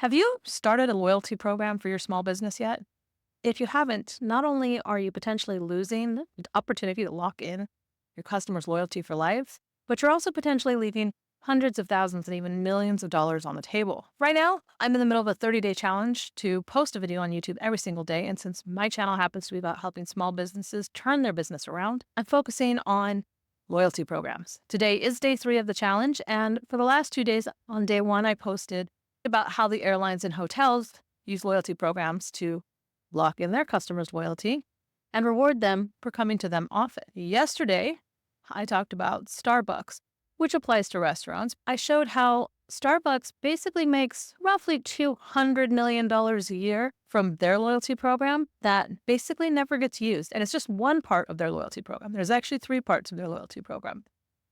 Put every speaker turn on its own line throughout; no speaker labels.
Have you started a loyalty program for your small business yet? If you haven't, not only are you potentially losing the opportunity to lock in your customers' loyalty for life, but you're also potentially leaving hundreds of thousands and even millions of dollars on the table. Right now, I'm in the middle of a 30-day challenge to post a video on YouTube every single day. And since my channel happens to be about helping small businesses turn their business around, I'm focusing on loyalty programs. Today is day 3 of the challenge. And for the last 2 days, on day 1, I posted about how the airlines and hotels use loyalty programs to lock in their customers' loyalty and reward them for coming to them often. Yesterday, I talked about Starbucks, which applies to restaurants. I showed how Starbucks basically makes roughly $200 million a year from their loyalty program that basically never gets used. And it's just one part of their loyalty program. There's actually 3 parts of their loyalty program.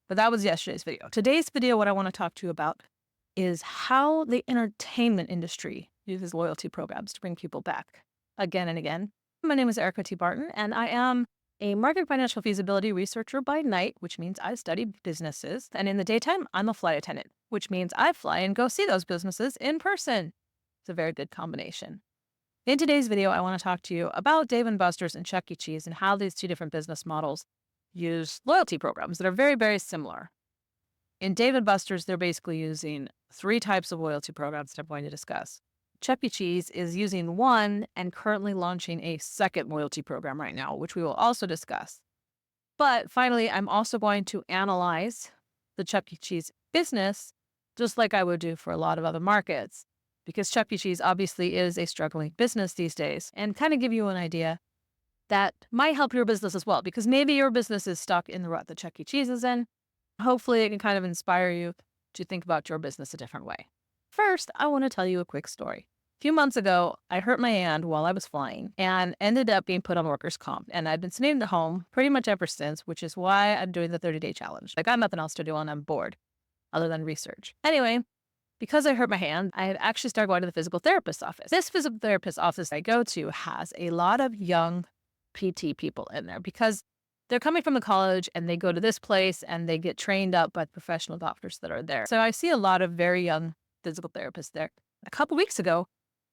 But that was yesterday's video. Today's video, what I want to talk to you about is how the entertainment industry uses loyalty programs to bring people back again and again. My name is Erica T. Barton, and I am a market financial feasibility researcher by night, which means I study businesses. And in the daytime, I'm a flight attendant, which means I fly and go see those businesses in person. It's a very good combination. In today's video, I want to talk to you about Dave & Buster's and Chuck E. Cheese and how these 2 different business models use loyalty programs that are very, very similar. In Dave & Buster's, they're basically using 3 types of loyalty programs that I'm going to discuss. Chuck E. Cheese is using one and currently launching a second loyalty program right now, which we will also discuss. But finally, I'm also going to analyze the Chuck E. Cheese business, just like I would do for a lot of other markets, because Chuck E. Cheese obviously is a struggling business these days, and kind of give you an idea that might help your business as well, because maybe your business is stuck in the rut that Chuck E. Cheese is in. Hopefully, it can kind of inspire you to think about your business a different way. First, I want to tell you a quick story. A few months ago, I hurt my hand while I was flying and ended up being put on workers' comp. And I've been sitting at home pretty much ever since, which is why I'm doing the 30-day challenge. I got nothing else to do and I'm bored other than research. Anyway, because I hurt my hand, I had actually started going to the physical therapist's office. This physical therapist office I go to has a lot of young PT people in there because they're coming from the college and they go to this place and they get trained up by the professional doctors that are there. So I see a lot of very young physical therapists there. A couple weeks ago,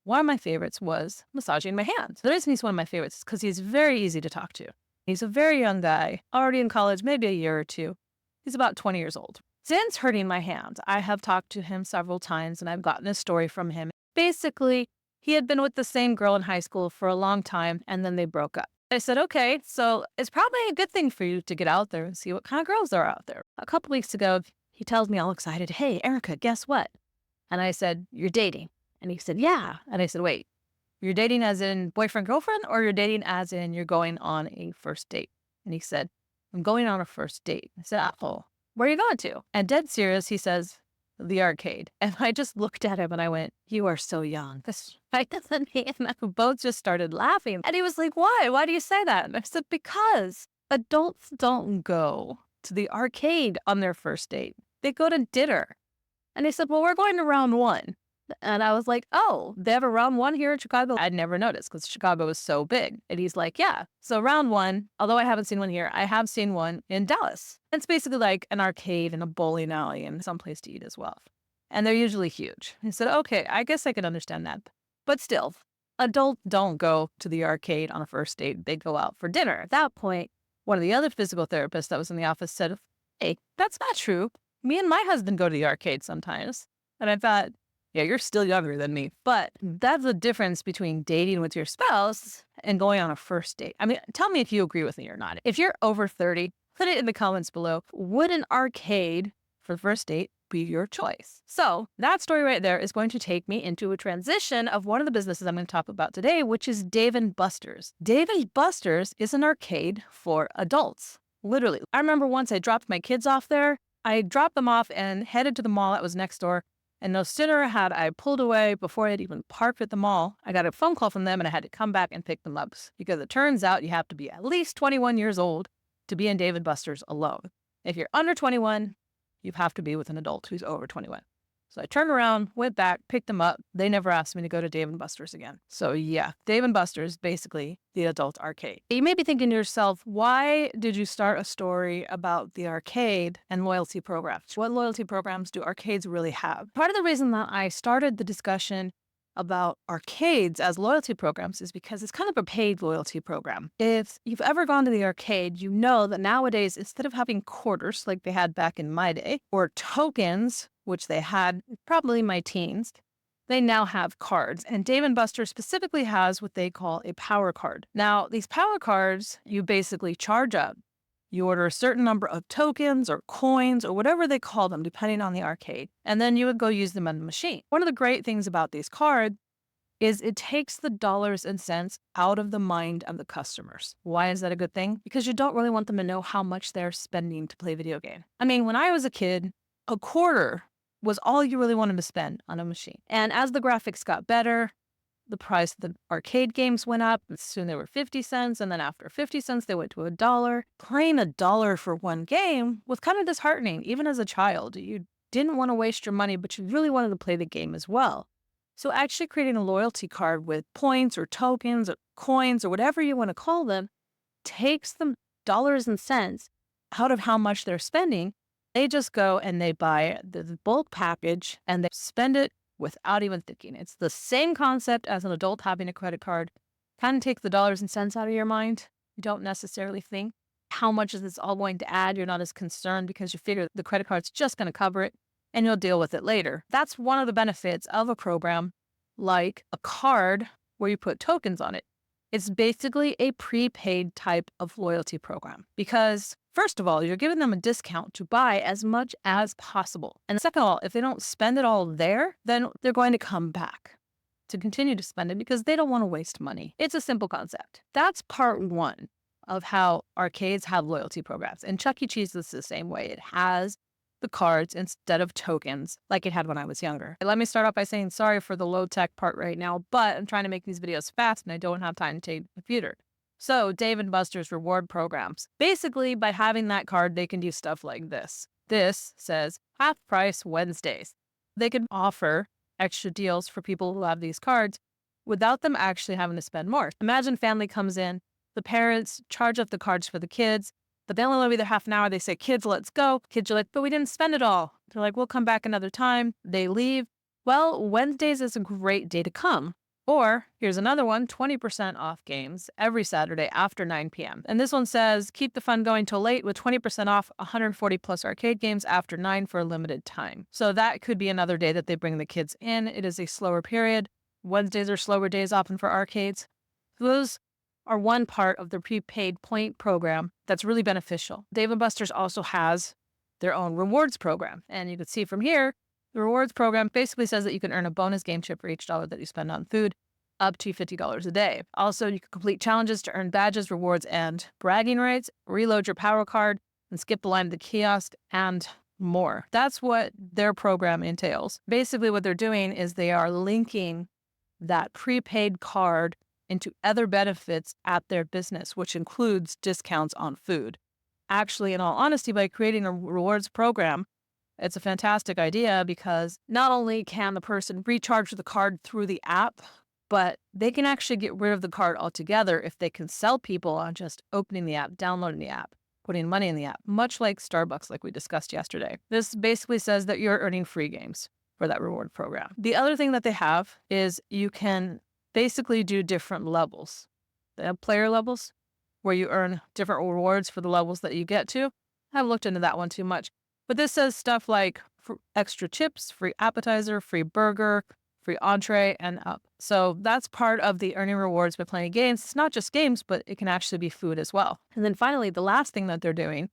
one of my favorites was massaging my hand. The reason he's one of my favorites is because he's very easy to talk to. He's a very young guy, already in college, maybe a year or 2. He's about 20 years old. Since hurting my hand, I have talked to him several times and I've gotten a story from him. Basically, he had been with the same girl in high school for a long time and then they broke up. I said, okay, so it's probably a good thing for you to get out there and see what kind of girls are out there. A couple weeks ago, he tells me all excited, hey, Erica, guess what? And I said, you're dating. And he said, yeah. And I said, wait, you're dating as in boyfriend, girlfriend, or you're dating as in you're going on a first date? And he said, I'm going on a first date. I said, oh, where are you going to? And dead serious, he says, the arcade. And I just looked at him and I went, you are so young. This right than me and I both just started laughing. And he was like, why? Why do you say that? And I said, because adults don't go to the arcade on their first date. They go to dinner. And he said, well, we're going to round 1. And I was like, oh, they have a round 1 here in Chicago? I'd never noticed because Chicago is so big. And he's like, yeah. So round 1, although I haven't seen one here, I have seen one in Dallas. It's basically like an arcade and a bowling alley and someplace to eat as well. And they're usually huge. He said, okay, I guess I can understand that. But still, adults don't go to the arcade on a first date. They go out for dinner. At that point, one of the other physical therapists that was in the office said, hey, that's not true. Me and my husband go to the arcade sometimes. And I thought, yeah, you're still younger than me. But that's the difference between dating with your spouse and going on a first date. I mean, tell me if you agree with me or not. If you're over 30, put it in the comments below. Would an arcade for the first date be your choice? So that story right there is going to take me into a transition of one of the businesses I'm going to talk about today, which is Dave & Buster's. Dave & Buster's is an arcade for adults. Literally. I remember once I dropped my kids off there. I dropped them off and headed to the mall that was next door. And no sooner had I pulled away before I had even parked at the mall, I got a phone call from them and I had to come back and pick them up because it turns out you have to be at least 21 years old to be in Dave & Buster's alone. If you're under 21, you have to be with an adult who's over 21. So I turned around, went back, picked them up. They never asked me to go to Dave & Buster's again. So yeah, Dave & Buster's, basically the adult arcade. You may be thinking to yourself, why did you start a story about the arcade and loyalty programs? What loyalty programs do arcades really have? Part of the reason that I started the discussion about arcades as loyalty programs is because it's kind of a paid loyalty program. If you've ever gone to the arcade, you know that nowadays, instead of having quarters like they had back in my day, or tokens, which they had probably in my teens, they now have cards. And Dave & Buster's specifically has what they call a power card. Now, these power cards, you basically charge up. You order a certain number of tokens or coins or whatever they call them, depending on the arcade, and then you would go use them on the machine. One of the great things about these cards is it takes the dollars and cents out of the mind of the customers. Why is that a good thing? Because you don't really want them to know how much they're spending to play a video game. I mean, when I was a kid, a quarter was all you really wanted to spend on a machine. And as the graphics got better, the price of the arcade games went up. Soon they were 50 cents. And then after 50 cents, they went to $1. Paying $1 for one game was kind of disheartening, even as a child. You didn't want to waste your money, but you really wanted to play the game as well. So actually creating a loyalty card with points or tokens or coins or whatever you want to call them takes the dollars and cents out of how much they're spending. They just go and they buy the bulk package and they spend it without even thinking. It's the same concept as an adult having a credit card. Kind of take the dollars and cents out of your mind. You don't necessarily think how much is this all going to add. You're not as concerned because you figure the credit card's just going to cover it and you'll deal with it later. That's one of the benefits of a program like a card where you put tokens on it. It's basically a prepaid type of loyalty program because, first of all, you're giving them a discount to buy as much as possible. And second of all, if they don't spend it all there, then they're going to come back to continue to spend it because they don't want to waste money. It's a simple concept. That's part one of how arcades have loyalty programs. And Chuck E. Cheese is the same way. It has the cards instead of tokens like it had when I was younger. Let me start off by saying sorry for the low tech part right now, but I'm trying to make these videos fast and I don't have time to take the computer. So Dave & Buster's reward programs. Basically, by having that card, they can do stuff like this. This says half price Wednesdays. They can offer extra deals for people who have these cards without them actually having to spend more. Imagine family comes in, the parents charge up the cards for the kids, but they only be there half an hour. They say, kids, let's go. Kids are like, but we didn't spend it all. They're like, we'll come back another time. They leave. Well, Wednesdays is a great day to come. Or here's another one, 20% off games every Saturday after 9 p.m. And this one says, keep the fun going till late with 20% off 140 plus arcade games after 9 for a limited time. So that could be another day that they bring the kids in. It is a slower period. Wednesdays are slower days often for arcades. Those are one part of the prepaid point program that's really beneficial. Dave & Buster's also has their own rewards program. And you can see from here, the rewards program basically says that you can earn a bonus game chip for each dollar that you spend on food, up to $50 a day. Also, you can complete challenges to earn badges, rewards, and bragging rights, reload your power card, and skip the line at the kiosk, and more. That's what their program entails. Basically, what they're doing is they are linking that prepaid card into other benefits at their business, which includes discounts on food. Actually, in all honesty, by creating a rewards program, it's a fantastic idea because not only can the person recharge the card through the app, but they can actually get rid of the card altogether if they can sell people on just opening the app, downloading the app, putting money in the app, much like Starbucks, like we discussed yesterday. This basically says that you're earning free games for that reward program. The other thing that they have is you can basically do different levels. They have player levels where you earn different rewards for the levels that you get to. I haven't looked into that one too much. But this says stuff like extra chips, free appetizer, free burger, free entree, and up. So that's part of the earning rewards by playing games. It's not just games, but it can actually be food as well. And then finally, the last thing that they're doing,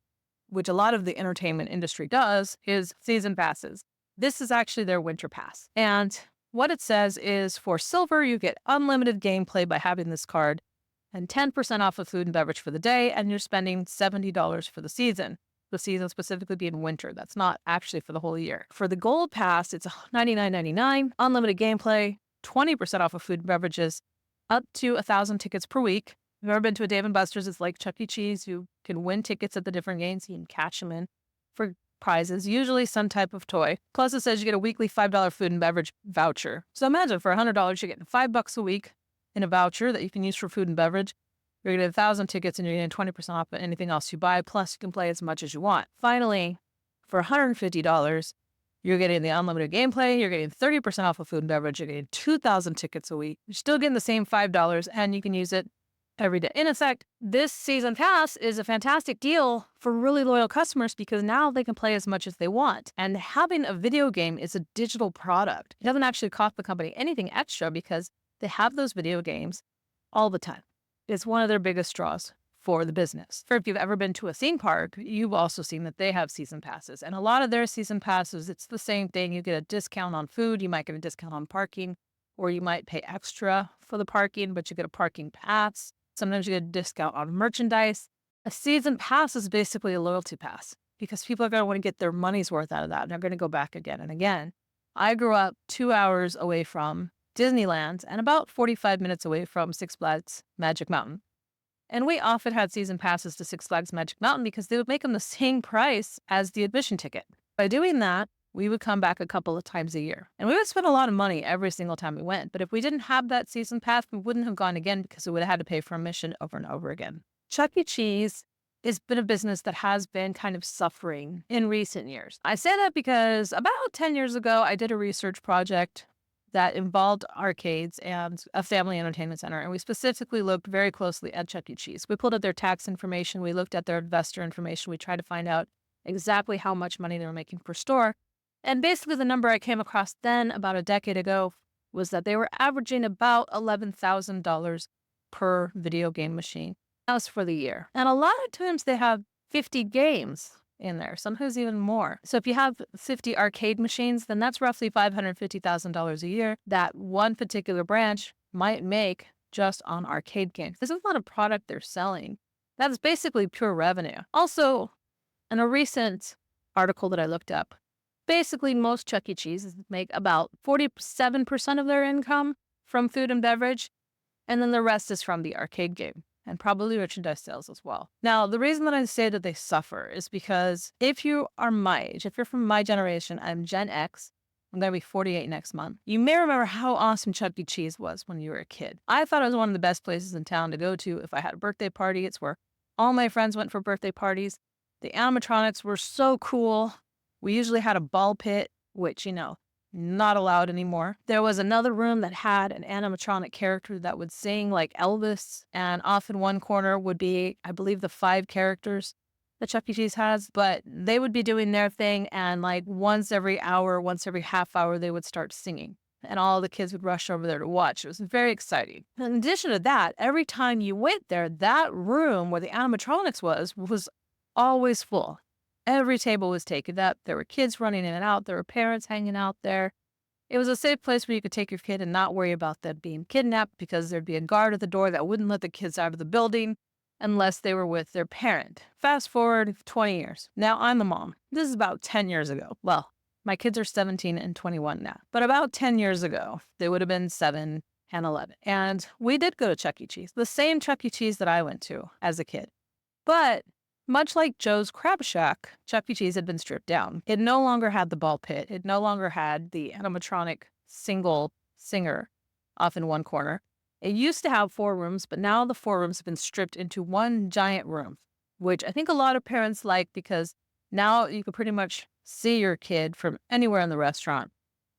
which a lot of the entertainment industry does, is season passes. This is actually their winter pass. And what it says is for silver, you get unlimited gameplay by having this card and 10% off of food and beverage for the day, and you're spending $70 for the season. The season specifically being winter. That's not actually for the whole year. For the gold pass, it's $99.99, unlimited gameplay, 20% off of food and beverages, up to 1,000 tickets per week. If you've ever been to a Dave & Buster's, it's like Chuck E. Cheese. You can win tickets at the different games. You can catch them in for prizes, usually some type of toy. Plus, it says you get a weekly $5 food and beverage voucher. So imagine for $100, you're getting $5 a week in a voucher that you can use for food and beverage. You're getting 1,000 tickets and you're getting 20% off anything else you buy. Plus, you can play as much as you want. Finally, for $150, You're getting the unlimited gameplay. You're getting 30% off of food and beverage. You're getting 2,000 tickets a week. You're still getting the same $5, and you can use it every day. In effect, this season pass is a fantastic deal for really loyal customers because now they can play as much as they want. And having a video game is a digital product. It doesn't actually cost the company anything extra because they have those video games all the time. It's one of their biggest draws for the business. For if you've ever been to a theme park, you've also seen that they have season passes. And a lot of their season passes, it's the same thing. You get a discount on food, you might get a discount on parking, or you might pay extra for the parking, but you get a parking pass. Sometimes you get a discount on merchandise. A season pass is basically a loyalty pass because people are going to want to get their money's worth out of that. And they're going to go back again and again. I grew up 2 hours away from Disneyland and about 45 minutes away from Six Flags Magic Mountain. And we often had season passes to Six Flags Magic Mountain because they would make them the same price as the admission ticket. By doing that, we would come back a couple of times a year. And we would spend a lot of money every single time we went. But if we didn't have that season pass, we wouldn't have gone again because we would have had to pay for admission over and over again. Chuck E. Cheese has been a business that has been kind of suffering in recent years. I say that because about 10 years ago, I did a research project that involved arcades and a family entertainment center. And we specifically looked very closely at Chuck E. Cheese. We pulled up their tax information. We looked at their investor information. We tried to find out exactly how much money they were making per store. And basically the number I came across then about a decade ago was that they were averaging about $11,000 per video game machine. That was for the year. And a lot of times they have 50 games in there, sometimes even more. So if you have 50 arcade machines, then that's roughly $550,000 a year that one particular branch might make just on arcade games. There's a lot of product they're selling. That's basically pure revenue. Also, in a recent article that I looked up, basically most Chuck E. Cheeses make about 47% of their income from food and beverage, and then the rest is from the arcade game. And probably merchandise sales as well. Now, the reason that I say that they suffer is because if you are my age, if you're from my generation, I'm Gen X, I'm going to be 48 next month. You may remember how awesome Chuck E. Cheese was when you were a kid. I thought it was one of the best places in town to go to if I had a birthday party. It's where all my friends went for birthday parties. The animatronics were so cool. We usually had a ball pit, which, not allowed anymore. There was another room that had an animatronic character that would sing like Elvis, and off in one corner would be, I believe, the 5 characters that Chuck E. Cheese has, but they would be doing their thing, and like once every hour, once every half hour, they would start singing, and all the kids would rush over there to watch. It was very exciting. In addition to that, every time you went there, that room where the animatronics was always full. Every table was taken up. There were kids running in and out. There were parents hanging out there. It was a safe place where you could take your kid and not worry about them being kidnapped because there'd be a guard at the door that wouldn't let the kids out of the building unless they were with their parent. Fast forward 20 years. Now I'm a mom. This is about 10 years ago. Well, my kids are 17 and 21 now. But about 10 years ago, they would have been 7 and 11. And we did go to Chuck E. Cheese, the same Chuck E. Cheese that I went to as a kid. But much like Joe's Crab Shack, Chuck E. Cheese had been stripped down. It no longer had the ball pit. It no longer had the animatronic single singer off in one corner. It used to have 4 rooms, but now the 4 rooms have been stripped into one giant room, which I think a lot of parents like because now you can pretty much see your kid from anywhere in the restaurant.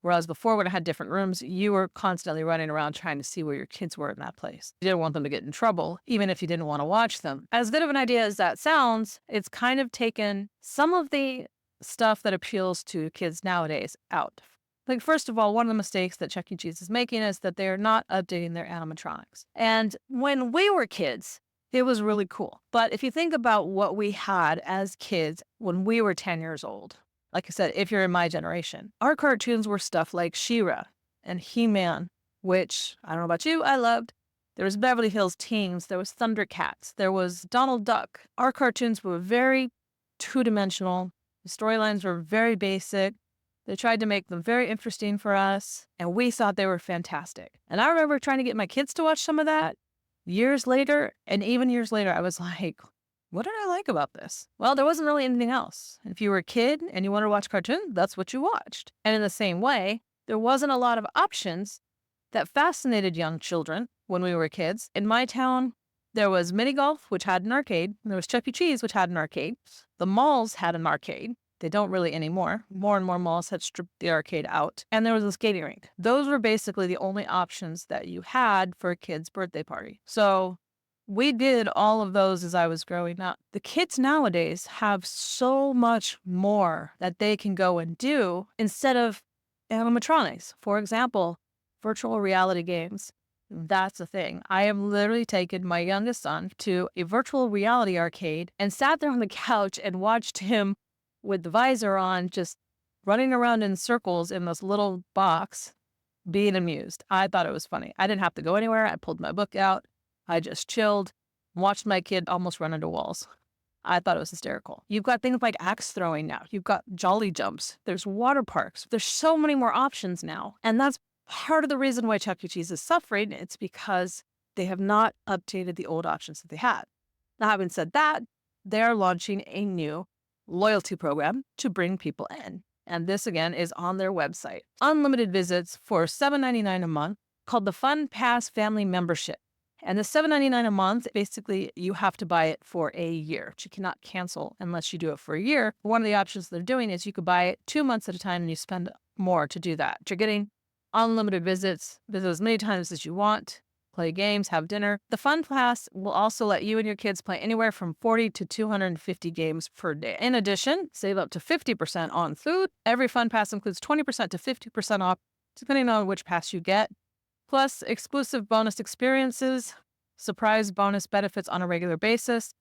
Whereas before, when I had different rooms, you were constantly running around trying to see where your kids were in that place. You didn't want them to get in trouble, even if you didn't want to watch them. As good of an idea as that sounds, it's kind of taken some of the stuff that appeals to kids nowadays out. Like, first of all, one of the mistakes that Chuck E. Cheese is making is that they're not updating their animatronics. And when we were kids, it was really cool. But if you think about what we had as kids when we were 10 years old, like I said, if you're in my generation, our cartoons were stuff like She-Ra and He-Man, which, I don't know about you, I loved. There was Beverly Hills Teens, there was Thundercats, there was Donald Duck. Our cartoons were very two-dimensional. The storylines were very basic. They tried to make them very interesting for us, and we thought they were fantastic. And I remember trying to get my kids to watch some of that years later, and even years later, I was like, what did I like about this? Well, there wasn't really anything else. If you were a kid and you wanted to watch cartoons, that's what you watched. And in the same way, there wasn't a lot of options that fascinated young children when we were kids. In my town, there was mini golf, which had an arcade. And there was Chuck E. Cheese, which had an arcade. The malls had an arcade. They don't really anymore. More and more malls had stripped the arcade out. And there was a skating rink. Those were basically the only options that you had for a kid's birthday party. So we did all of those as I was growing up. The kids nowadays have so much more that they can go and do instead of animatronics. For example, virtual reality games. That's the thing. I have literally taken my youngest son to a virtual reality arcade and sat there on the couch and watched him with the visor on, just running around in circles in this little box, being amused. I thought it was funny. I didn't have to go anywhere. I pulled my book out. I just chilled, watched my kid almost run into walls. I thought it was hysterical. You've got things like axe throwing now. You've got jolly jumps. There's water parks. There's so many more options now. And that's part of the reason why Chuck E. Cheese is suffering. It's because they have not updated the old options that they had. Now, having said that, they're launching a new loyalty program to bring people in. And this, again, is on their website. Unlimited visits for $7.99 a month, called the Fun Pass Family Membership. And the $7.99 a month, basically, you have to buy it for a year. You cannot cancel unless you do it for a year. One of the options they're doing is you could buy it 2 months at a time and you spend more to do that. You're getting unlimited visits, visit as many times as you want, play games, have dinner. The Fun Pass will also let you and your kids play anywhere from 40 to 250 games per day. In addition, save up to 50% on food. Every Fun Pass includes 20% to 50% off, depending on which pass you get. Plus, exclusive bonus experiences, surprise bonus benefits on a regular basis,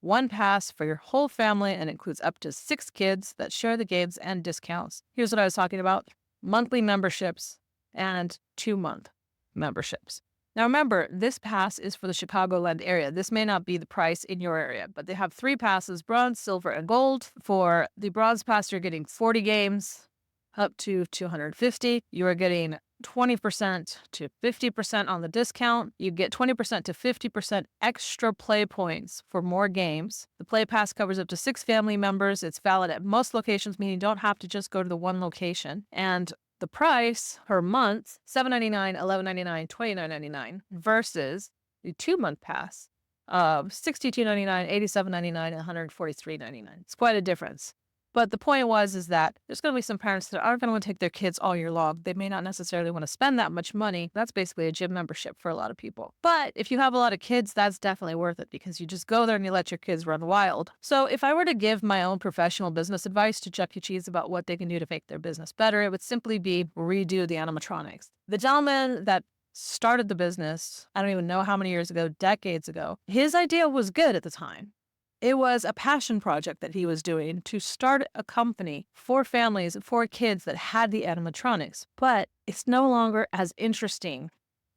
one pass for your whole family, and includes up to 6 kids that share the games and discounts. Here's what I was talking about: monthly memberships and 2-month memberships. Now remember, this pass is for the Chicagoland area. This may not be the price in your area, but they have 3 passes: bronze, silver, and gold. For the bronze pass, you're getting 40 games up to 250. You are getting 20% to 50% on the discount. You get 20% to 50% extra play points for more games. The Play Pass covers up to 6 family members. It's valid at most locations, meaning you don't have to just go to the one location. And the price per month, $7.99, $11.99, $29.99 versus the 2-month pass of $62.99, $87.99, and $143.99. It's quite a difference. But the point is that there's going to be some parents that aren't going to want to take their kids all year long. They may not necessarily want to spend that much money. That's basically a gym membership for a lot of people. But if you have a lot of kids, that's definitely worth it because you just go there and you let your kids run wild. So if I were to give my own professional business advice to Chuck E. Cheese about what they can do to make their business better, it would simply be redo the animatronics. The gentleman that started the business, I don't even know how many years ago, decades ago, his idea was good at the time. It was a passion project that he was doing to start a company for families, for kids that had the animatronics, but it's no longer as interesting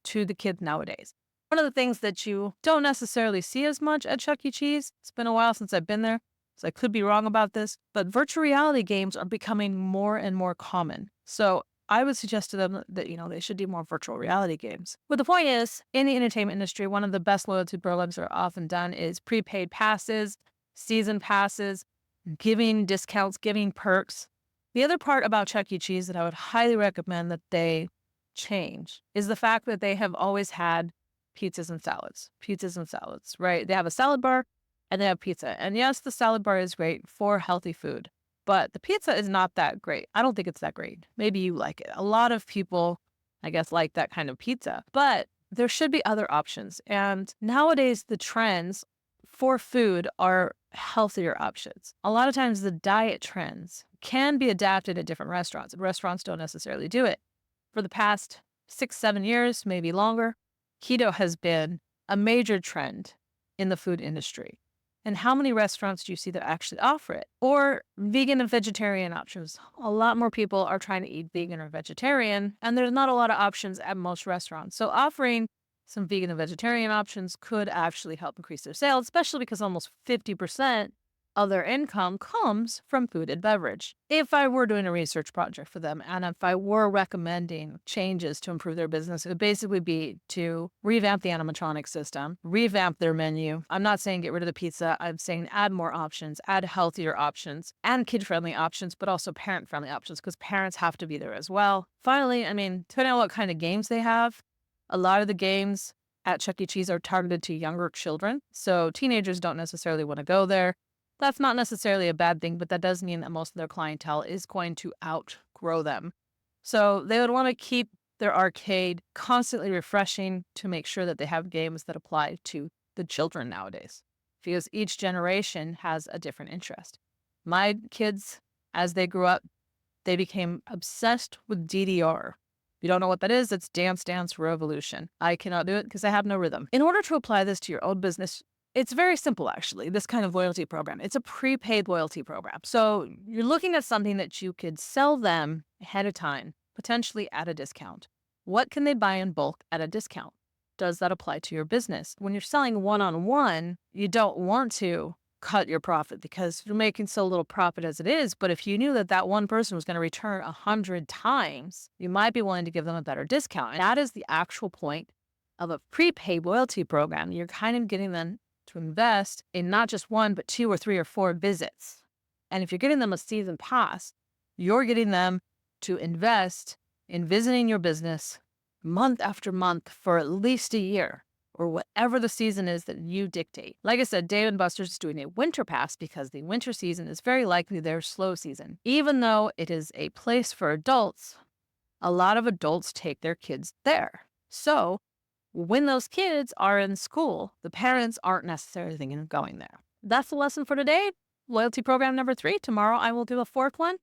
to the kids nowadays. One of the things that you don't necessarily see as much at Chuck E. Cheese, it's been a while since I've been there, so I could be wrong about this, but virtual reality games are becoming more and more common. So I would suggest to them that, they should do more virtual reality games. But the point is, in the entertainment industry, one of the best loyalty programs that are often done is prepaid passes, season passes, giving discounts, giving perks. The other part about Chuck E. Cheese that I would highly recommend that they change is the fact that they have always had pizzas and salads, right? They have a salad bar and they have pizza. And yes, the salad bar is great for healthy food, but the pizza is not that great. I don't think it's that great. Maybe you like it. A lot of people, I guess, like that kind of pizza, but there should be other options. And nowadays, the trends for food are healthier options. A lot of times the diet trends can be adapted at different restaurants. Restaurants don't necessarily do it. For the past 6-7 years, maybe longer, keto has been a major trend in the food industry. And how many restaurants do you see that actually offer it? Or vegan and vegetarian options. A lot more people are trying to eat vegan or vegetarian, and there's not a lot of options at most restaurants. So offering some vegan and vegetarian options could actually help increase their sales, especially because almost 50% of their income comes from food and beverage. If I were doing a research project for them and if I were recommending changes to improve their business, it would basically be to revamp the animatronic system, revamp their menu. I'm not saying get rid of the pizza. I'm saying add more options, add healthier options, and kid-friendly options, but also parent-friendly options because parents have to be there as well. Finally, depending on what kind of games they have, a lot of the games at Chuck E. Cheese are targeted to younger children. So teenagers don't necessarily want to go there. That's not necessarily a bad thing, but that does mean that most of their clientele is going to outgrow them. So they would want to keep their arcade constantly refreshing to make sure that they have games that apply to the children nowadays, because each generation has a different interest. My kids, as they grew up, they became obsessed with DDR. If you don't know what that is, it's Dance Dance Revolution. I cannot do it because I have no rhythm. In order to apply this to your own business, it's very simple, actually, this kind of loyalty program. It's a prepaid loyalty program. So you're looking at something that you could sell them ahead of time, potentially at a discount. What can they buy in bulk at a discount? Does that apply to your business? When you're selling one-on-one, you don't want to cut your profit because you're making so little profit as it is. But if you knew that that one person was going to return 100 times, you might be willing to give them a better discount. And that is the actual point of a prepaid loyalty program. You're kind of getting them to invest in not just one, but 2 or 3 or 4 visits. And if you're getting them a season pass, you're getting them to invest in visiting your business month after month for at least a year, or whatever the season is that you dictate. Like I said, Dave & Buster's is doing a winter pass because the winter season is very likely their slow season. Even though it is a place for adults, a lot of adults take their kids there. So when those kids are in school, the parents aren't necessarily thinking of going there. That's the lesson for today. Loyalty program number 3. Tomorrow I will do a 4th one.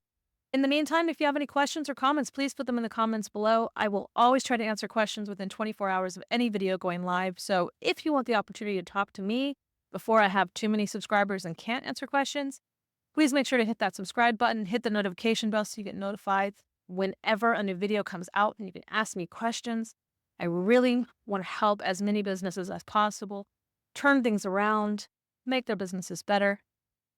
In the meantime, if you have any questions or comments, please put them in the comments below. I will always try to answer questions within 24 hours of any video going live. So if you want the opportunity to talk to me before I have too many subscribers and can't answer questions, please make sure to hit that subscribe button, hit the notification bell so you get notified whenever a new video comes out, and you can ask me questions. I really want to help as many businesses as possible, turn things around, make their businesses better.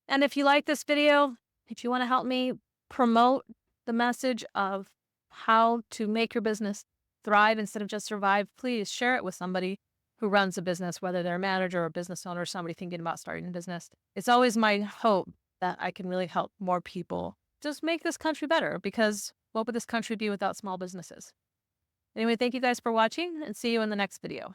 And if you like this video, if you want to help me promote the message of how to make your business thrive instead of just survive, please share it with somebody who runs a business, whether they're a manager or a business owner or somebody thinking about starting a business. It's always my hope that I can really help more people just make this country better, because what would this country be without small businesses? Anyway, thank you guys for watching, and see you in the next video.